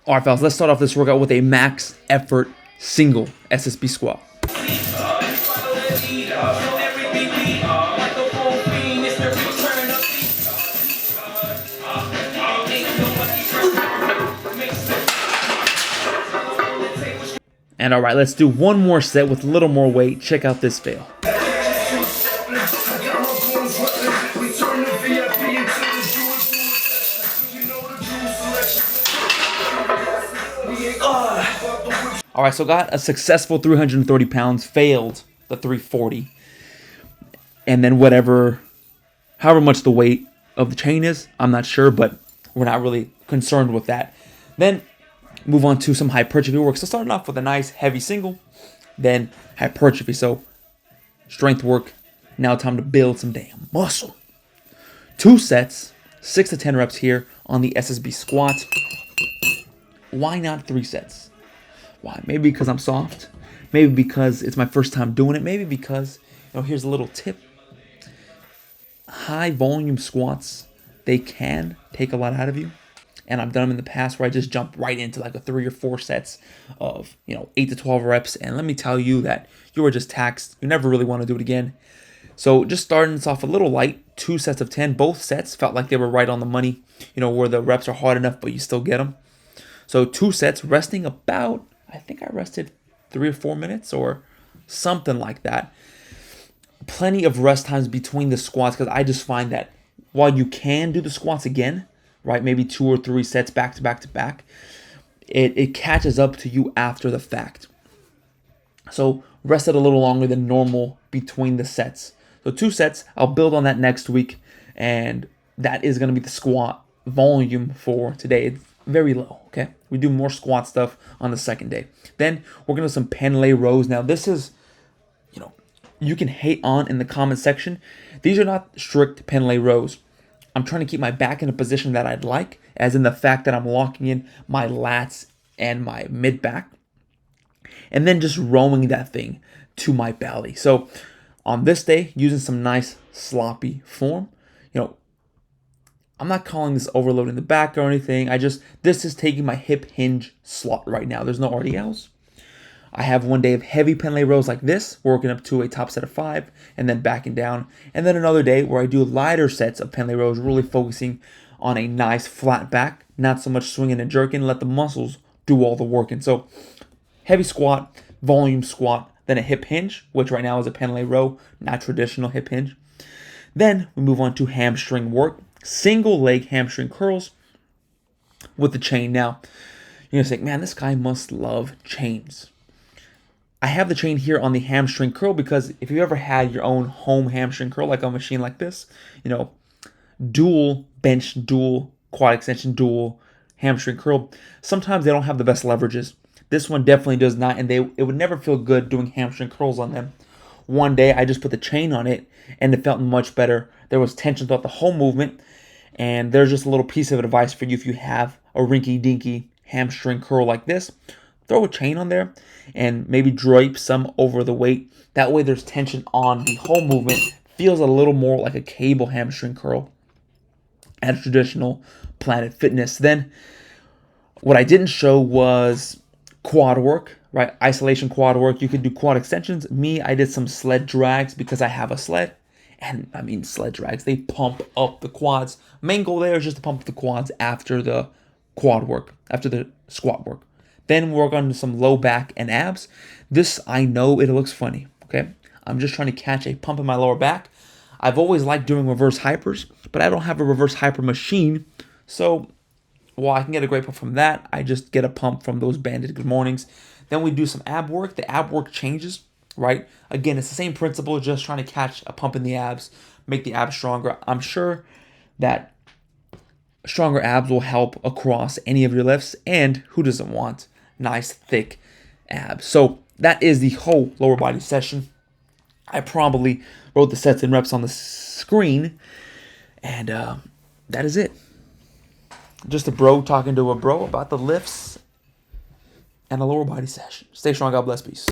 All right, fellas, let's start off this workout with a max effort single SSB squat. And all right, let's do one more set with a little more weight. Check out this fail. All right, so got a successful 330 pounds, failed the 340. And then however much the weight of the chain is, I'm not sure, but we're not really concerned with that. Then move on to some hypertrophy work. So starting off with a nice heavy single, then hypertrophy. So strength work. Now time to build some damn muscle. 2 sets, 6 to 10 reps here on the SSB squat. Why not 3 sets? Why? Maybe because I'm soft. Maybe because it's my first time doing it. Maybe because, here's a little tip. High volume squats, they can take a lot out of you. And I've done them in the past where I just jump right into like a 3 or 4 sets of, 8 to 12 reps. And let me tell you that you are just taxed. You never really want to do it again. So just starting this off a little light, 2 sets of 10. Both sets felt like they were right on the money, where the reps are hard enough, but you still get them. So 2 sets, resting about, I think I rested 3 or 4 minutes or something like that. Plenty of rest times between the squats, because I just find that while you can do the squats again, right, maybe 2 or 3 sets back to back to back, it catches up to you after the fact. So rested a little longer than normal between the sets. So 2 sets, I'll build on that next week, and that is going to be the squat volume for today. It's very low, okay? We do more squat stuff on the second day. Then we're going to do some Pendulum rows. Now this is, you can hate on in the comment section. These are not strict Pendulum rows. I'm trying to keep my back in a position that I'd like, as in the fact that I'm locking in my lats and my mid back, and then just rowing that thing to my belly. So on this day, using some nice sloppy form, I'm not calling this overloading the back or anything. This is taking my hip hinge slot right now. There's no RDLs. I have one day of heavy Pendulum rows like this, working up to a top set of 5, and then backing down. And then another day where I do lighter sets of Pendulum rows, really focusing on a nice flat back, not so much swinging and jerking, let the muscles do all the work. And so heavy squat, volume squat, then a hip hinge, which right now is a Pendulum row, not traditional hip hinge. Then we move on to hamstring work, single leg hamstring curls with the chain. Now, you're going to say, man, this guy must love chains. I have the chain here on the hamstring curl because if you ever had your own home hamstring curl, like a machine like this, dual bench, dual quad extension, dual hamstring curl, sometimes they don't have the best leverages. This one definitely does not, and it would never feel good doing hamstring curls on them. One day I just put the chain on it and it felt much better. There was tension throughout the whole movement, and there's just a little piece of advice for you. If you have a rinky-dinky hamstring curl like this, throw a chain on there and maybe drape some over the weight. That way there's tension on the whole movement. Feels a little more like a cable hamstring curl at a traditional Planet Fitness. Then what I didn't show was quad work, right? Isolation quad work. You could do quad extensions. I did some sled drags because I have a sled. And sled drags, they pump up the quads. Main goal there is just to pump up the quads after the quad work, after the squat work. Then work on some low back and abs. This, I know it looks funny, okay? I'm just trying to catch a pump in my lower back. I've always liked doing reverse hypers, but I don't have a reverse hyper machine. So while I can get a great pump from that, I just get a pump from those banded good mornings. Then we do some ab work. The ab work changes, right? Again, it's the same principle, just trying to catch a pump in the abs, make the abs stronger. I'm sure that stronger abs will help across any of your lifts, and who doesn't want nice, thick abs? So that is the whole lower body session. I probably wrote the sets and reps on the screen, and that is it. Just a bro talking to a bro about the lifts and a lower body session. Stay strong. God bless. Peace.